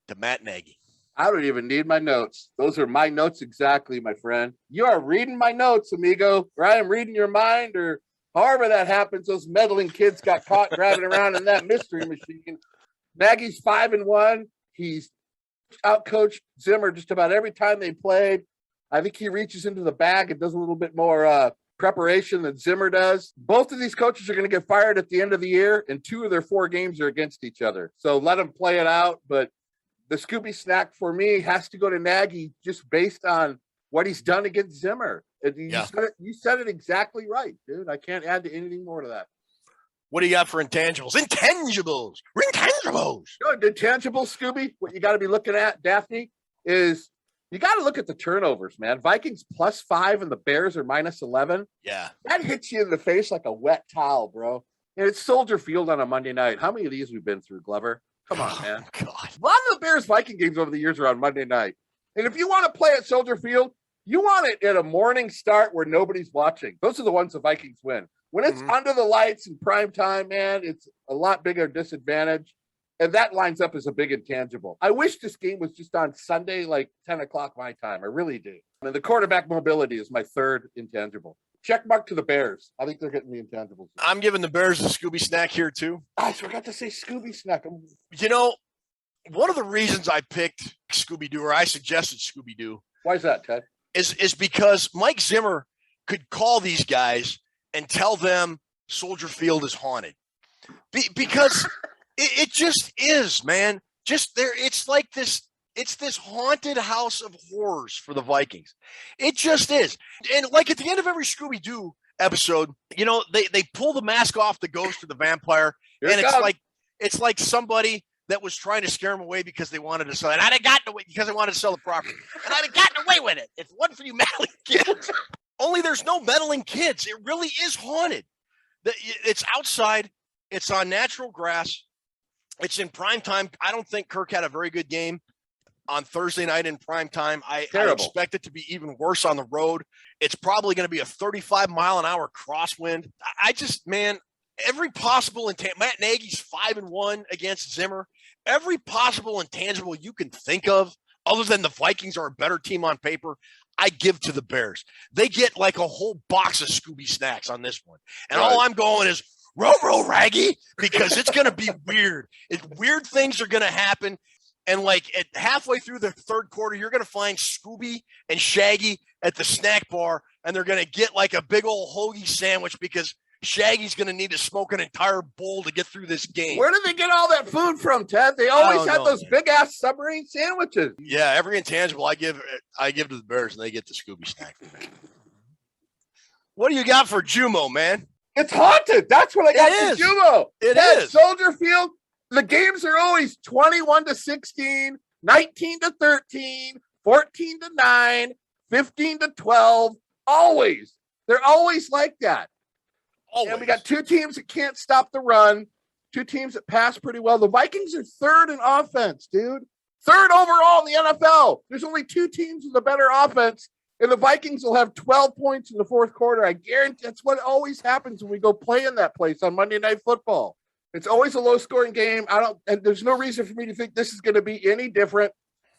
to Matt Nagy. I don't even need my notes. Those are my notes exactly, my friend. You are reading my notes, amigo, or I am reading your mind, or however that happens. Those meddling kids got caught driving around in that mystery machine. Nagy's 5-1. He's outcoached Zimmer just about every time they played. I think he reaches into the bag and does a little bit more preparation than Zimmer does. Both of these coaches are going to get fired at the end of the year, and 2 of their 4 games are against each other. So let them play it out, but the Scooby snack for me has to go to Nagy just based on what he's done against Zimmer. You said it exactly right, dude. I can't add to anything more to that. What do you got for intangibles? Intangibles. Good intangibles, Scooby. What you got to be looking at, Daphne, is you got to look at the turnovers, man. Vikings +5 and the Bears are -11. Yeah. That hits you in the face like a wet towel, bro. And it's Soldier Field on a Monday night. How many of these we've been through, Glover? Come on, man. God. A lot of the Bears-Viking games over the years are on Monday night. And if you want to play at Soldier Field, you want it at a morning start where nobody's watching. Those are the ones the Vikings win. When it's under the lights in prime time, man, it's a lot bigger disadvantage. And that lines up as a big intangible. I wish this game was just on Sunday, like 10 o'clock my time. I really do. And the quarterback mobility is my third intangible. Check mark to the Bears. I think they're getting the intangibles. I'm giving the Bears a Scooby snack here, too. I forgot to say Scooby snack. You know, one of the reasons I picked Scooby-Doo, or I suggested Scooby-Doo. Why is that, Ted? Is because Mike Zimmer could call these guys and tell them Soldier Field is haunted. Because it just is, man. Just there, it's like this. It's this haunted house of horrors for the Vikings. It just is. And like at the end of every Scooby-Doo episode, you know, they pull the mask off the ghost or the vampire. And it's like somebody that was trying to scare them away because they wanted to sell it. And I'd have gotten away because they wanted to sell the property. And I'd have gotten away with it if it wasn't for you meddling kids. Only there's no meddling kids. It really is haunted. It's outside. It's on natural grass. It's in prime time. I don't think Kirk had a very good game on Thursday night in prime time. I expect it to be even worse on the road. It's probably going to be a 35-mile-an-hour crosswind. I just, man, every possible Matt Nagy's 5-1 against Zimmer. Every possible intangible you can think of, other than the Vikings are a better team on paper, I give to the Bears. They get like a whole box of Scooby snacks on this one. And all I'm going is, row, Raggy, because it's going to be weird. Weird things are going to happen. And like at halfway through the third quarter, you're going to find Scooby and Shaggy at the snack bar, and they're going to get like a big old hoagie sandwich because Shaggy's going to need to smoke an entire bowl to get through this game. Where do they get all that food from, Ted? They always have those big-ass submarine sandwiches. Yeah, every intangible I give to the Bears, and they get the Scooby snack. What do you got for Jumo, man? It's haunted. That's what I got for Jumo. It is. Soldier Field. The games are always 21-16, 19-13, 14-9, 15-12. Always. They're always like that. Always. And we got 2 teams that can't stop the run, 2 teams that pass pretty well. The Vikings are 3rd in offense, dude. 3rd overall in the NFL. There's only 2 teams with a better offense, and the Vikings will have 12 points in the 4th quarter. I guarantee that's what always happens when we go play in that place on Monday Night Football. It's always a low-scoring game. And there's no reason for me to think this is going to be any different.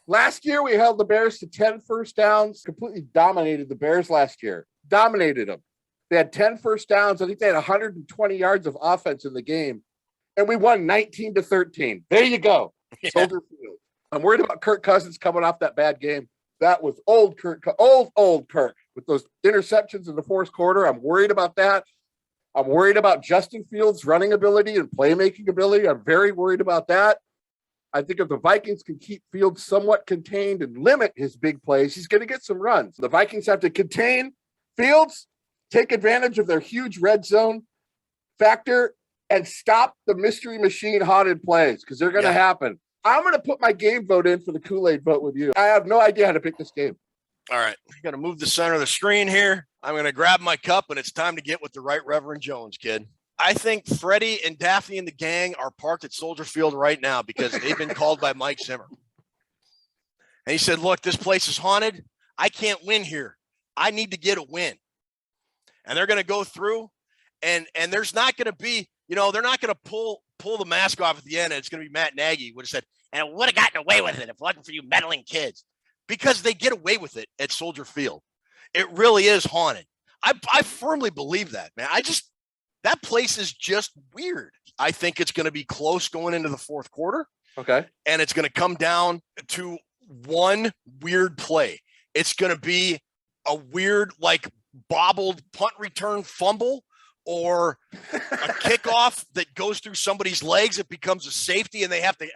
Last year, we held the Bears to 10 first downs, completely dominated the Bears last year. Dominated them. They had 10 first downs. I think they had 120 yards of offense in the game. And we won 19-13. There you go. Yeah. Soldier Field. I'm worried about Kirk Cousins coming off that bad game. That was old Kirk, old Kirk with those interceptions in the 4th quarter. I'm worried about that. I'm worried about Justin Fields' running ability and playmaking ability. I'm very worried about that. I think if the Vikings can keep Fields somewhat contained and limit his big plays, he's going to get some runs. The Vikings have to contain Fields, take advantage of their huge red zone factor, and stop the mystery machine haunted plays because they're going to happen. I'm going to put my game vote in for the Kool-Aid vote with you. I have no idea how to pick this game. All right. I'm going to move the center of the screen here. I'm going to grab my cup, and it's time to get with the Right Reverend Jones, kid. I think Freddie and Daphne and the gang are parked at Soldier Field right now because they've been called by Mike Zimmer. And he said, look, this place is haunted. I can't win here. I need to get a win. And they're going to go through, and there's not going to be, they're not going to pull the mask off at the end, and it's going to be Matt Nagy would have said, and it would have gotten away with it if it wasn't for you meddling kids. Because they get away with it at Soldier Field. It really is haunted. I firmly believe that, man. That place is just weird. I think it's going to be close going into the fourth quarter. Okay. And it's going to come down to one weird play. It's going to be a weird, like, bobbled punt return fumble or a kickoff that goes through somebody's legs. It becomes a safety and they have to,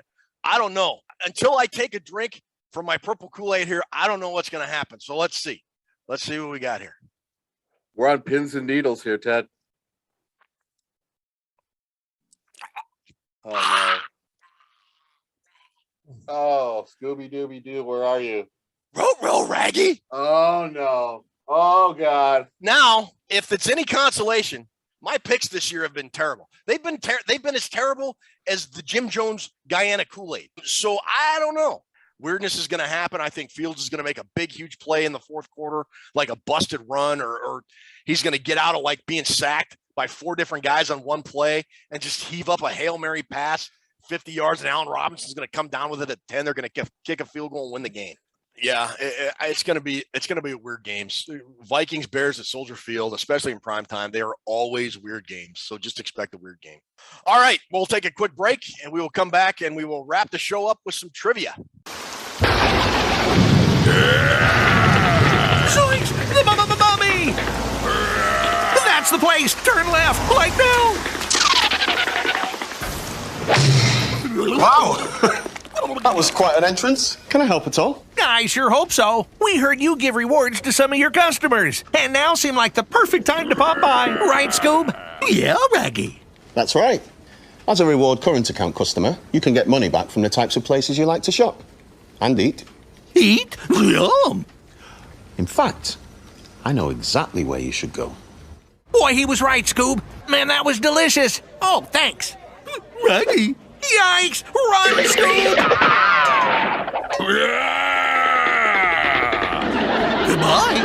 I don't know. Until I take a drink from my purple Kool-Aid here, I don't know what's going to happen. So let's see. Let's see what we got here. We're on pins and needles here, Ted. Oh, no. Oh, Scooby-Dooby-Doo, where are you? Row, Raggy. Oh, no. Oh, God. Now, if it's any consolation, my picks this year have been terrible. They've been as terrible as the Jim Jones Guyana Kool-Aid. So I don't know. Weirdness is going to happen. I think Fields is going to make a big, huge play in the fourth quarter, like a busted run, or he's going to get out of like being sacked by 4 different guys on one play and just heave up a Hail Mary pass 50 yards, and Allen Robinson's going to come down with it at 10. They're going to kick a field goal and win the game. Yeah, it's going to be a weird game. Vikings Bears at Soldier Field, especially in prime time, they are always weird games. So just expect a weird game. All right, we'll take a quick break and we will come back and we will wrap the show up with some trivia. Zoinks! The mummy! That's the place! Turn left! Like now! Wow! That was quite an entrance. Can I help at all? I sure hope so. We heard you give rewards to some of your customers, and now seem like the perfect time to pop by. Right, Scoob? Yeah, Raggy. That's right. As a reward current account customer, you can get money back from the types of places you like to shop. And eat. Eat? Yum! In fact, I know exactly where you should go. Boy, he was right, Scoob. Man, that was delicious. Oh, thanks. Raggy. Yikes! Run, Scoob! Goodbye.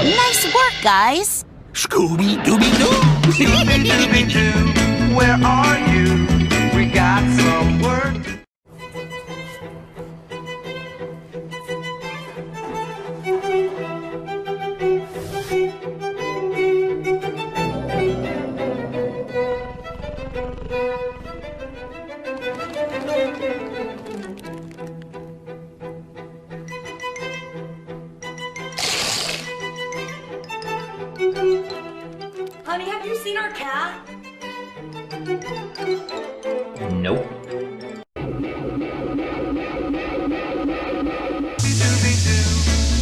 Nice work, guys. Scooby-Dooby-Doo. Scooby-Dooby-Doo, where are you? We got some work. Honey, have you seen our cat? Nope.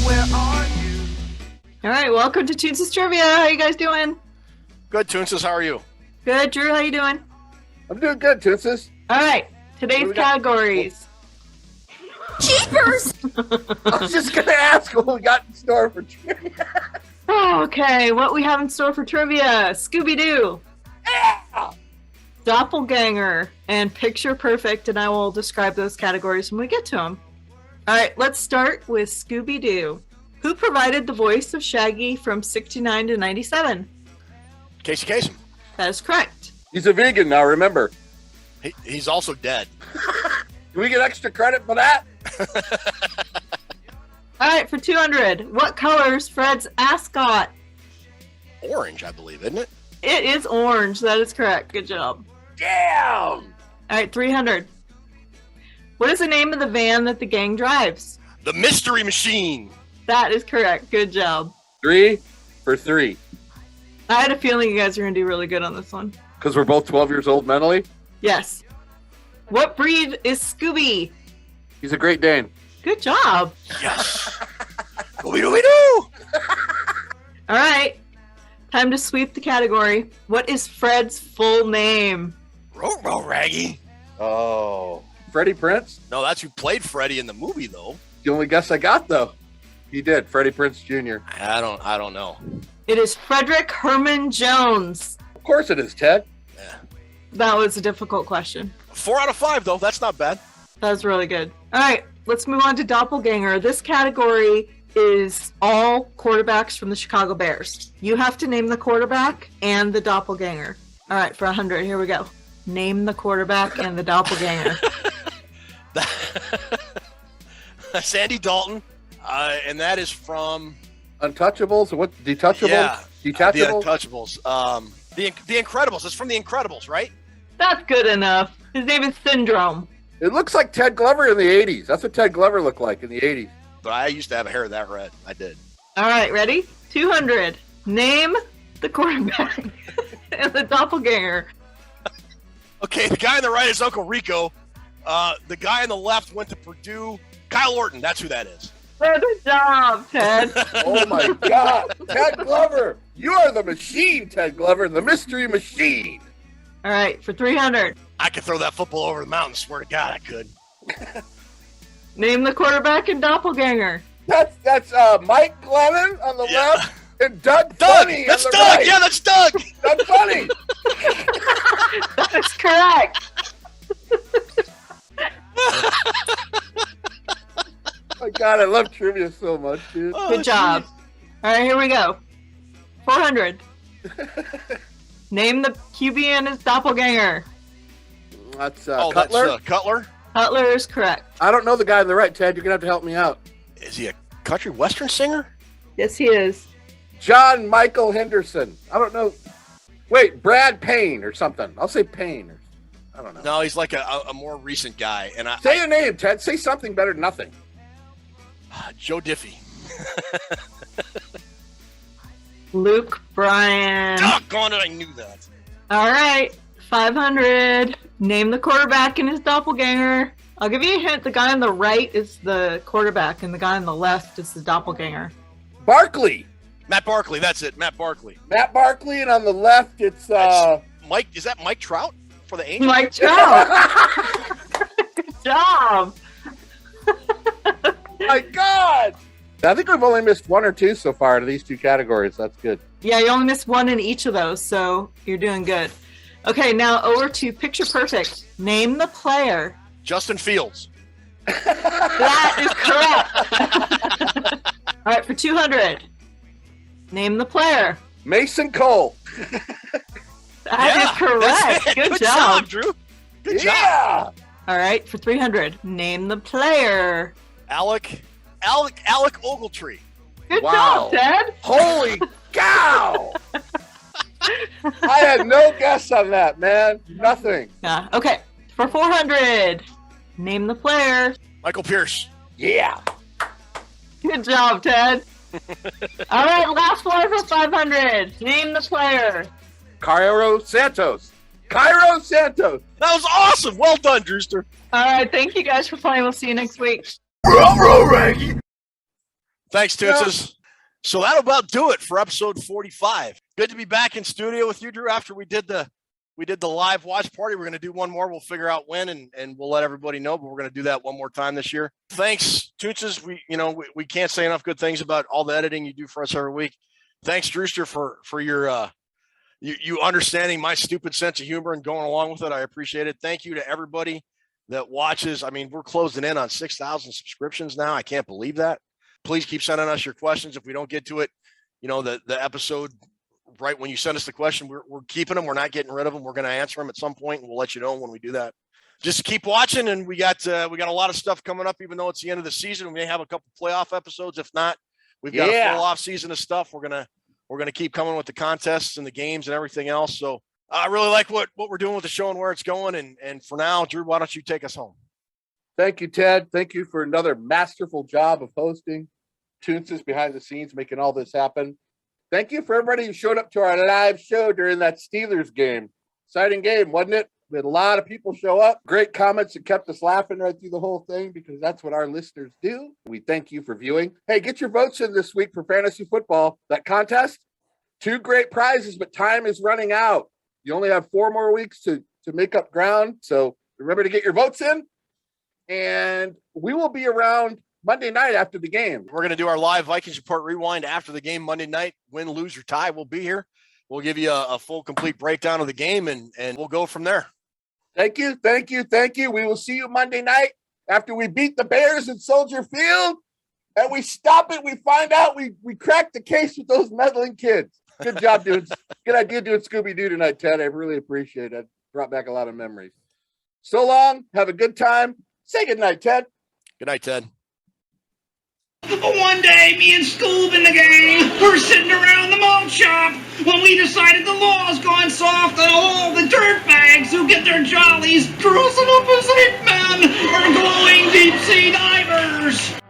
Where are you? All right, welcome to Toonces Trivia. How you guys doing? Good, Toonces. How are you? Good, Drew. How you doing? I'm doing good, Toonces. All right, today's categories. Jeepers! I was just going to ask what we got in store for trivia. Okay, what we have in store for trivia: Scooby-Doo, Doppelganger, and Picture Perfect, and I will describe those categories when we get to them. All right, let's start with Scooby-Doo. Who provided the voice of Shaggy from 69 to 97? Casey Kasem. That is correct. He's a vegan now, remember. He's also dead. Do we get extra credit for that? All right, for 200, what color's Fred's ascot? Orange, I believe, isn't it? It is orange. That is correct. Good job. Damn! All right, 300. What is the name of the van that the gang drives? The Mystery Machine. That is correct. Good job. 3 for 3. I had a feeling you guys are going to do really good on this one. Because we're both 12 years old mentally? Yes. What breed is Scooby? He's a Great Dane. Good job. Yes. Scooby-Dooby-Doo. All right. Time to sweep the category. What is Fred's full name? Row, Raggy. Oh. Freddie Prinze? No, that's who played Freddie in the movie, though. The only guess I got, though. He did. Freddie Prinze Jr. I don't know. It is Frederick Herman Jones. Of course it is, Ted. Yeah. That was a difficult question. 4 out of 5, though. That's not bad. That was really good. All right, let's move on to Doppelganger. This category is all quarterbacks from the Chicago Bears. You have to name the quarterback and the Doppelganger. All right, for 100, here we go. Name the quarterback and the doppelganger. Sandy Dalton, and that is from Untouchables. What? Detouchables? Yeah, Detachables? The Untouchables. The Incredibles. It's from The Incredibles, right? That's good enough. His name is Syndrome. It looks like Ted Glover in the 80s. That's what Ted Glover looked like in the 80s. But I used to have hair that red. I did. All right, ready? 200. Name the quarterback and the doppelganger. Okay, the guy on the right is Uncle Rico. The guy on the left went to Purdue. Kyle Orton, that's who that is. Good job, Ted. Oh my God, Ted Glover! You are the machine, Ted Glover, the mystery machine. All right, for 300. I could throw that football over the mountain. Swear to God, I could. Name the quarterback and doppelganger. That's Mike Glennon on the left and Doug Funny. That's on the Doug. right. Yeah, that's Doug. Doug Funny. That is correct. Oh my God, I love trivia so much, dude. Good job. All right, here we go. 400. Name the QB and his doppelganger. That's Cutler. Cutler. Cutler. Cutler is correct. I don't know the guy on the right, Ted. You're gonna have to help me out. Is he a country western singer? Yes, he is. John Michael Henderson. I don't know. Wait, Brad Payne or something. I'll say Payne. I don't know. No, he's like a more recent guy. And Say your name, Ted. Say something better than nothing. Joe Diffie. Luke Bryan. Doggone it, I knew that. All right, 500. Name the quarterback and his doppelganger. I'll give you a hint. The guy on the right is the quarterback, and the guy on the left is the doppelganger. Barkley. Matt Barkley, that's it. Matt Barkley. Matt Barkley, and on the left, it's Mike. Is that Mike Trout for the Angels? Mike Trout. Good job. My God. I think we've only missed one or two so far out of these two categories. That's good. Yeah, you only missed one in each of those, so you're doing good. Okay, now over to Picture Perfect. Name the player. Justin Fields. That is correct. All right, for 200. Name the player. Mason Cole. That is correct. Good job, Drew. Good job. All right, for 300. Name the player. Alec Ogletree. Good Wow. job, Ted. Holy cow. I had no guess on that, man. Nothing. Yeah. Okay, for 400. Name the player. Michael Pierce. Yeah. Good job, Ted. All right, last one for 500. Name the player. Cairo Santos. Cairo Santos. That was awesome. Well done, Drewster. All right, thank you guys for playing. We'll see you next week. Thanks, Toonces. So that'll about do it for episode 45. Good to be back in studio with you, Drew, after we did the live watch party. We're going to do one more. We'll figure out when, and we'll let everybody know, but we're going to do that one more time this year. Thanks, Toonces. We can't say enough good things about all the editing you do for us every week. Thanks, Drewster, for your you understanding my stupid sense of humor and going along with it. I appreciate it. Thank you to everybody that watches. I mean, we're closing in on 6,000 subscriptions now. I can't believe that. Please keep sending us your questions. If we don't get to it, the episode right when you send us the question, we're keeping them. We're not getting rid of them. We're going to answer them at some point, and we'll let you know when we do that. Just keep watching, and we got a lot of stuff coming up. Even though it's the end of the season, we may have a couple playoff episodes. If not, we've got a full off season of stuff. We're gonna keep coming with the contests and the games and everything else. So I really like what we're doing with the show and where it's going. And for now, Drew, why don't you take us home? Thank you, Ted. Thank you for another masterful job of hosting. Toonces behind the scenes, making all this happen. Thank you for everybody who showed up to our live show during that Steelers game. Exciting game, wasn't it? We had a lot of people show up. Great comments that kept us laughing right through the whole thing because that's what our listeners do. We thank you for viewing. Hey, get your votes in this week for fantasy football. That contest, 2 great prizes, but time is running out. You only have 4 more weeks to make up ground. So remember to get your votes in. And we will be around Monday night after the game. We're going to do our live Vikings Report Rewind after the game Monday night. Win, lose, or tie, we'll be here. We'll give you a full, complete breakdown of the game, and we'll go from there. Thank you. Thank you. Thank you. We will see you Monday night after we beat the Bears at Soldier Field. And we stop it. We find out we cracked the case with those meddling kids. Good job, dudes. Good idea doing Scooby-Doo tonight, Ted. I really appreciate it. Brought back a lot of memories. So long. Have a good time. Say good night, Ted. Good night, Ted. One day, me and Scoob and the gang were sitting around the malt shop when we decided the law's gone soft and all the dirtbags who get their jollies dressing up as hitmen are glowing deep-sea divers.